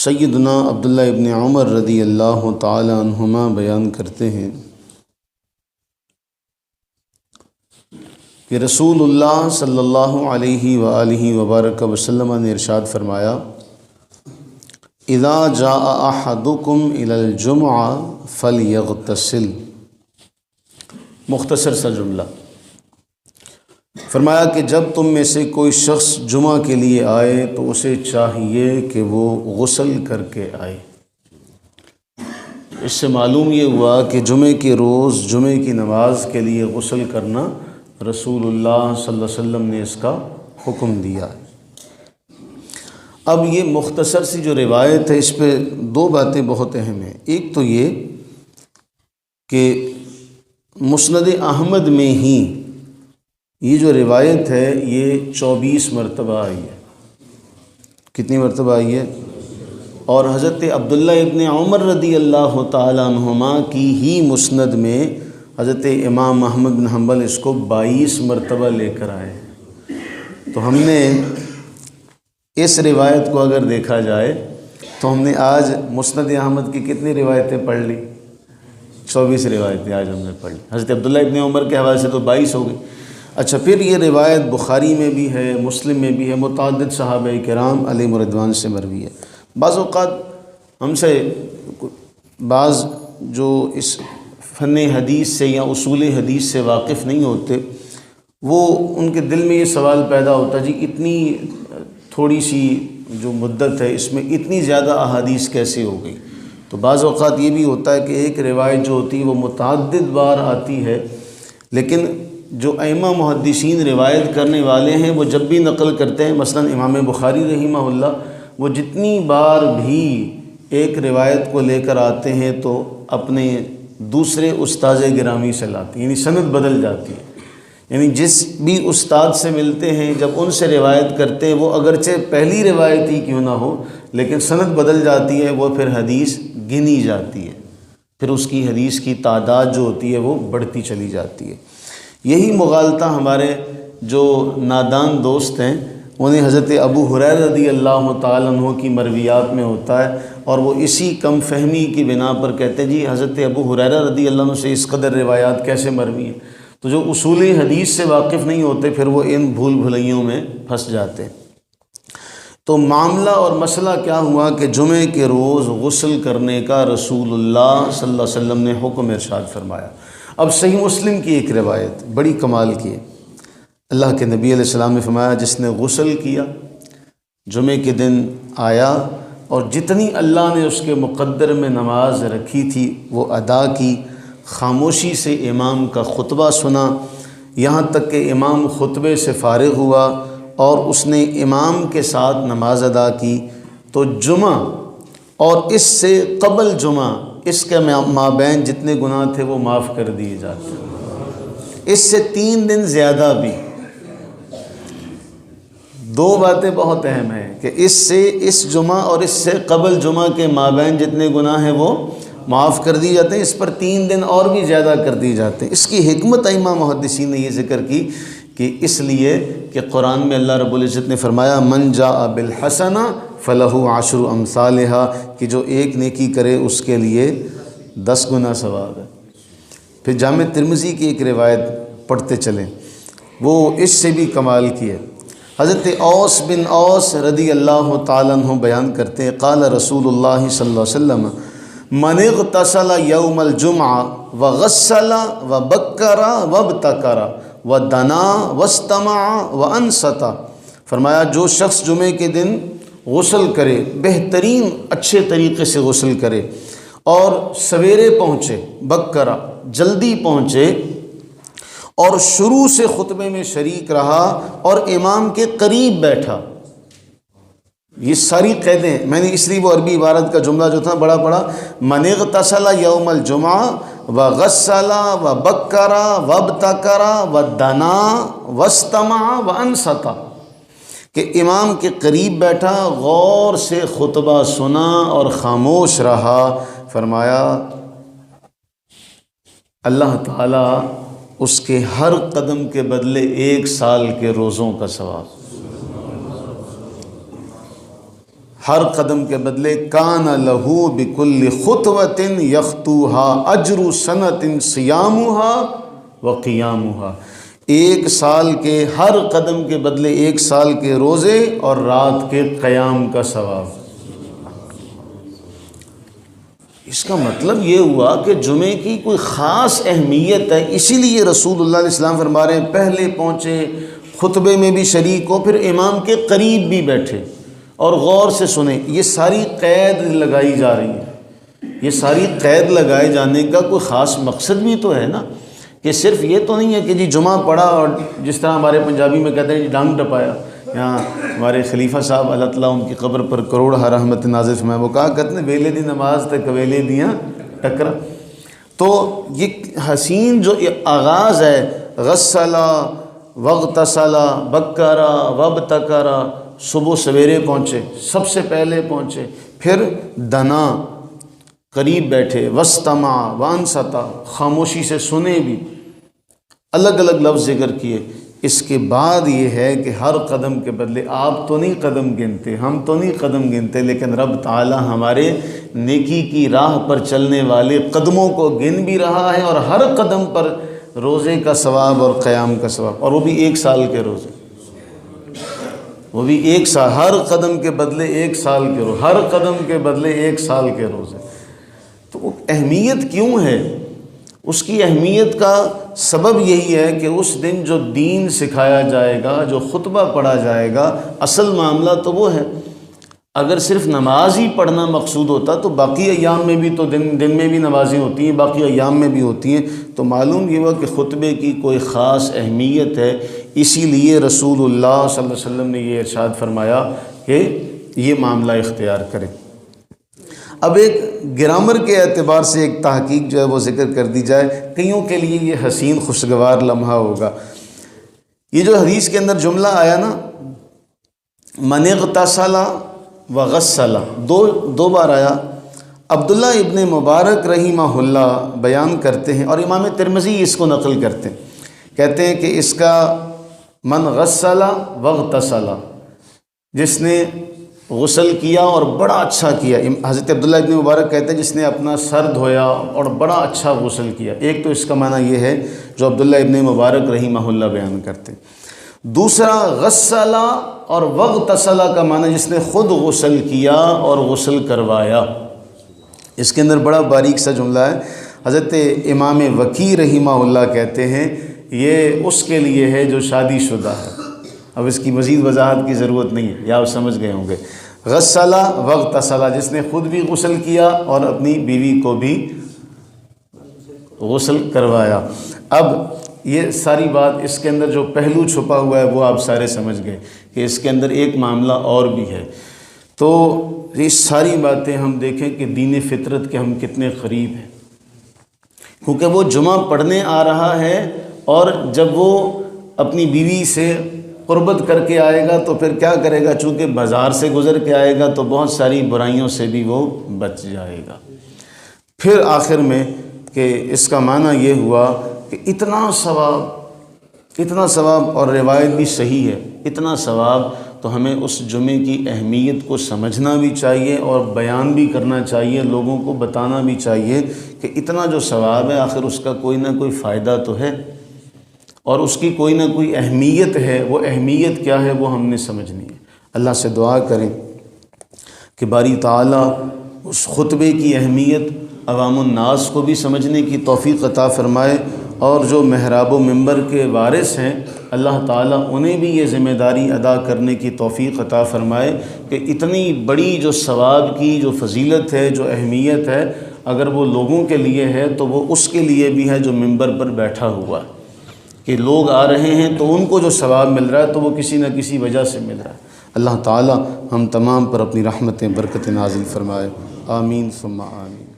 سیدنا عبداللہ ابن عمر رضی اللہ تعالی عنہما بیان کرتے ہیں کہ رسول اللہ صلی اللہ علیہ وآلہ وبارک وسلم نے ارشاد فرمایا، اذا جاء احدکم الی الجمعہ فلیغتسل۔ مختصر سا جملہ فرمایا کہ جب تم میں سے کوئی شخص جمعہ کے لیے آئے تو اسے چاہیے کہ وہ غسل کر کے آئے۔ اس سے معلوم یہ ہوا کہ جمعے کے روز جمعے کی نماز کے لیے غسل کرنا رسول اللہ صلی اللہ علیہ وسلم نے اس کا حکم دیا ہے۔ اب یہ مختصر سی جو روایت ہے اس پہ دو باتیں بہت اہم ہیں۔ ایک تو یہ کہ مسند احمد میں ہی یہ جو روایت ہے یہ 24 مرتبہ آئی ہے۔ کتنی مرتبہ آئی ہے؟ اور حضرت عبداللہ ابن عمر رضی اللہ تعالی عنہما کی ہی مسند میں حضرت امام احمد بن حنبل اس کو 22 مرتبہ لے کر آئے۔ تو ہم نے اس روایت کو اگر دیکھا جائے تو ہم نے آج مسند احمد کی کتنی روایتیں پڑھ لی؟ 24 روایتیں آج ہم نے پڑھ لی۔ حضرت عبداللہ ابن عمر کے حوالے سے تو 22 ہو گئی۔ اچھا، پھر یہ روایت بخاری میں بھی ہے، مسلم میں بھی ہے، متعدد صحابہ کرام علیہم رضوان سے مروی ہے۔ بعض اوقات ہم سے بعض جو اس فن حدیث سے یا اصول حدیث سے واقف نہیں ہوتے، وہ ان کے دل میں یہ سوال پیدا ہوتا ہے، جی اتنی تھوڑی سی جو مدت ہے اس میں اتنی زیادہ احادیث کیسے ہو گئی؟ تو بعض اوقات یہ بھی ہوتا ہے کہ ایک روایت جو ہوتی ہے وہ متعدد بار آتی ہے، لیکن جو ائمہ محدثین روایت کرنے والے ہیں وہ جب بھی نقل کرتے ہیں، مثلا امام بخاری رحمہ اللہ، وہ جتنی بار بھی ایک روایت کو لے کر آتے ہیں تو اپنے دوسرے استاذ گرامی سے لاتے ہیں، یعنی سند بدل جاتی ہے۔ یعنی جس بھی استاد سے ملتے ہیں جب ان سے روایت کرتے ہیں، وہ اگرچہ پہلی روایت ہی کیوں نہ ہو لیکن سند بدل جاتی ہے، وہ پھر حدیث گنی جاتی ہے، پھر اس کی حدیث کی تعداد جو ہوتی ہے وہ بڑھتی چلی جاتی ہے۔ یہی مغالطہ ہمارے جو نادان دوست ہیں انہیں حضرت ابو ہریرہ رضی اللہ تعالیٰ عنہ کی مرویات میں ہوتا ہے، اور وہ اسی کم فہمی کی بنا پر کہتے ہیں جی حضرت ابو ہریرہ رضی اللہ عنہ سے اس قدر روایات کیسے مروی ہیں؟ تو جو اصول حدیث سے واقف نہیں ہوتے پھر وہ ان بھول بھلائیوں میں پھنس جاتے ہیں۔ تو معاملہ اور مسئلہ کیا ہوا کہ جمعے کے روز غسل کرنے کا رسول اللہ صلی اللہ علیہ وسلم نے حکم ارشاد فرمایا۔ اب صحیح مسلم کی ایک روایت بڑی کمال کی ہے۔ اللہ کے نبی علیہ السلام نے فرمایا، جس نے غسل کیا، جمعے کے دن آیا اور جتنی اللہ نے اس کے مقدر میں نماز رکھی تھی وہ ادا کی، خاموشی سے امام کا خطبہ سنا، یہاں تک کہ امام خطبے سے فارغ ہوا اور اس نے امام کے ساتھ نماز ادا کی، تو جمعہ اور اس سے قبل جمعہ اس کے مابین جتنے گناہ تھے وہ معاف کر دیے جاتے ہیں۔ اس سے 3 دن زیادہ بھی۔ دو باتیں بہت اہم ہیں کہ اس جمعہ اور اس سے قبل جمعہ کے مابین جتنے گناہ ہیں وہ معاف کر دیے جاتے ہیں، اس پر 3 دن اور بھی زیادہ کر دیے جاتے ہیں۔ اس کی حکمت ائمہ محدثین نے یہ ذکر کی کہ اس لیے کہ قرآن میں اللہ رب العزت نے فرمایا، من جاء بالحسنہ فلہ 10 امثالہا، کہ جو ایک نیکی کرے اس کے لیے 10 گنا ثواب ہے۔ پھر جامع ترمذی کی ایک روایت پڑھتے چلیں، وہ اس سے بھی کمال کی ہے۔ حضرت اوس بن اوس رضی اللہ تعالیٰ عنہ بیان کرتے ہیں، قال رسول اللہ صلی اللہ علیہ وسلم، من اغتسل یوم الجمعہ وغسل وبکر وابتکر ودنا واستمع وانصت، فرمایا جو شخص جمعے کے دن غسل کرے، بہترین اچھے طریقے سے غسل کرے، اور سویرے پہنچے، بکرا جلدی پہنچے، اور شروع سے خطبے میں شریک رہا اور امام کے قریب بیٹھا۔ یہ ساری قیدیں میں نے اس لیے وہ عربی عبارت کا جملہ جو تھا بڑا پڑا، من اغتسل یوم الجمعہ وغسل وبکر وابتکر ودنا واستمع وانصت، کہ امام کے قریب بیٹھا، غور سے خطبہ سنا اور خاموش رہا۔ فرمایا اللہ تعالیٰ اس کے ہر قدم کے بدلے 1 سال کے روزوں کا ثواب، ہر قدم کے بدلے کان لہو بکل خطوۃ یخطوها اجر سنۃ صیامها و قیامها، ایک سال کے ہر قدم کے بدلے ایک سال کے روزے اور رات کے قیام کا ثواب۔ اس کا مطلب یہ ہوا کہ جمعے کی کوئی خاص اہمیت ہے، اسی لیے رسول اللہ علیہ السلام فرما رہے ہیں پہلے پہنچے، خطبے میں بھی شریک ہو، پھر امام کے قریب بھی بیٹھے اور غور سے سنیں۔ یہ ساری قید لگائی جا رہی ہے، یہ ساری قید لگائے جانے کا کوئی خاص مقصد بھی تو ہے نا، کہ صرف یہ تو نہیں ہے کہ جی جمعہ پڑھا اور جس طرح ہمارے پنجابی میں کہتے ہیں جی ڈانگ ٹپایا۔ یہاں ہمارے خلیفہ صاحب اللہ تعالیٰ ان کی قبر پر کروڑ رحمت نازل فرمائے، وہ کہا کرتے ہیں ویلے دی نماز تے کویلے دیاں ٹکرا۔ تو یہ حسین جو آغاز ہے، غسلا واغتسلا بکرا وابتکرا، صبح سویرے پہنچے، سب سے پہلے پہنچے، پھر دنا قریب بیٹھے، واستمع وانصتا، خاموشی سے سنے بھی، الگ الگ لفظ ذکر کیے۔ اس کے بعد یہ ہے کہ ہر قدم کے بدلے آپ تو نہیں قدم گنتے، ہم تو نہیں قدم گنتے، لیکن رب تعالی ہمارے نیکی کی راہ پر چلنے والے قدموں کو گن بھی رہا ہے، اور ہر قدم پر روزے کا ثواب اور قیام کا ثواب، اور وہ بھی ایک سال کے روزے، وہ بھی ایک سال، ہر قدم کے بدلے ایک سال کے روزے، ہر قدم کے بدلے ایک سال کے روزے۔ تو وہ اہمیت کیوں ہے؟ اس کی اہمیت کا سبب یہی ہے کہ اس دن جو دین سکھایا جائے گا، جو خطبہ پڑھا جائے گا، اصل معاملہ تو وہ ہے۔ اگر صرف نماز ہی پڑھنا مقصود ہوتا تو باقی ایام میں بھی تو دن میں بھی نمازیں ہوتی ہیں، باقی ایام میں بھی ہوتی ہیں، تو معلوم یہ ہوا کہ خطبے کی کوئی خاص اہمیت ہے، اسی لیے رسول اللہ صلی اللہ علیہ وسلم نے یہ ارشاد فرمایا کہ یہ معاملہ اختیار کریں۔ اب ایک گرامر کے اعتبار سے ایک تحقیق جو ہے وہ ذکر کر دی جائے، کئیوں کے لیے یہ حسین خوشگوار لمحہ ہوگا۔ یہ جو حدیث کے اندر جملہ آیا نا، من اغتسل وغسل، دو بار آیا۔ عبداللہ ابن مبارک رحمہ اللہ بیان کرتے ہیں، اور امام ترمذی اس کو نقل کرتے ہیں، کہتے ہیں کہ اس کا من غسل واغتسل، جس نے غسل کیا اور بڑا اچھا کیا۔ حضرت عبداللہ ابن مبارک کہتے ہیں جس نے اپنا سر دھویا اور بڑا اچھا غسل کیا۔ ایک تو اس کا معنی یہ ہے جو عبداللہ ابن مبارک رحمہ اللہ بیان کرتے ہیں۔ دوسرا غسل اور واغتسل کا معنی جس نے خود غسل کیا اور غسل کروایا۔ اس کے اندر بڑا باریک سا جملہ ہے۔ حضرت امام وکیع رحمہ اللہ کہتے ہیں یہ اس کے لیے ہے جو شادی شدہ ہے۔ اب اس کی مزید وضاحت کی ضرورت نہیں ہے، یا آپ سمجھ گئے ہوں گے۔ غسل واغتسل، جس نے خود بھی غسل کیا اور اپنی بیوی کو بھی غسل کروایا۔ اب یہ ساری بات، اس کے اندر جو پہلو چھپا ہوا ہے وہ آپ سارے سمجھ گئے کہ اس کے اندر ایک معاملہ اور بھی ہے۔ تو یہ ساری باتیں ہم دیکھیں کہ دین فطرت کے ہم کتنے قریب ہیں، کیونکہ وہ جمعہ پڑھنے آ رہا ہے، اور جب وہ اپنی بیوی سے قربت کر کے آئے گا تو پھر کیا کرے گا؟ چونکہ بازار سے گزر کے آئے گا تو بہت ساری برائیوں سے بھی وہ بچ جائے گا۔ پھر آخر میں کہ اس کا معنی یہ ہوا کہ اتنا ثواب، اور روایت بھی صحیح ہے، اتنا ثواب، تو ہمیں اس جمعے کی اہمیت کو سمجھنا بھی چاہیے اور بیان بھی کرنا چاہیے، لوگوں کو بتانا بھی چاہیے کہ اتنا جو ثواب ہے آخر اس کا کوئی نہ کوئی فائدہ تو ہے، اور اس کی کوئی نہ کوئی اہمیت ہے۔ وہ اہمیت کیا ہے وہ ہم نے سمجھنی ہے۔ اللہ سے دعا کریں کہ باری تعالیٰ اس خطبے کی اہمیت عوام الناس کو بھی سمجھنے کی توفیق عطا فرمائے، اور جو محراب و منبر کے وارث ہیں اللہ تعالیٰ انہیں بھی یہ ذمہ داری ادا کرنے کی توفیق عطا فرمائے کہ اتنی بڑی جو ثواب کی جو فضیلت ہے، جو اہمیت ہے، اگر وہ لوگوں کے لیے ہے تو وہ اس کے لیے بھی ہے جو منبر پر بیٹھا ہوا ہے، کہ لوگ آ رہے ہیں تو ان کو جو ثواب مل رہا ہے تو وہ کسی نہ کسی وجہ سے مل رہا ہے۔ اللہ تعالیٰ ہم تمام پر اپنی رحمتیں برکتیں نازل فرمائے، آمین ثم آمین۔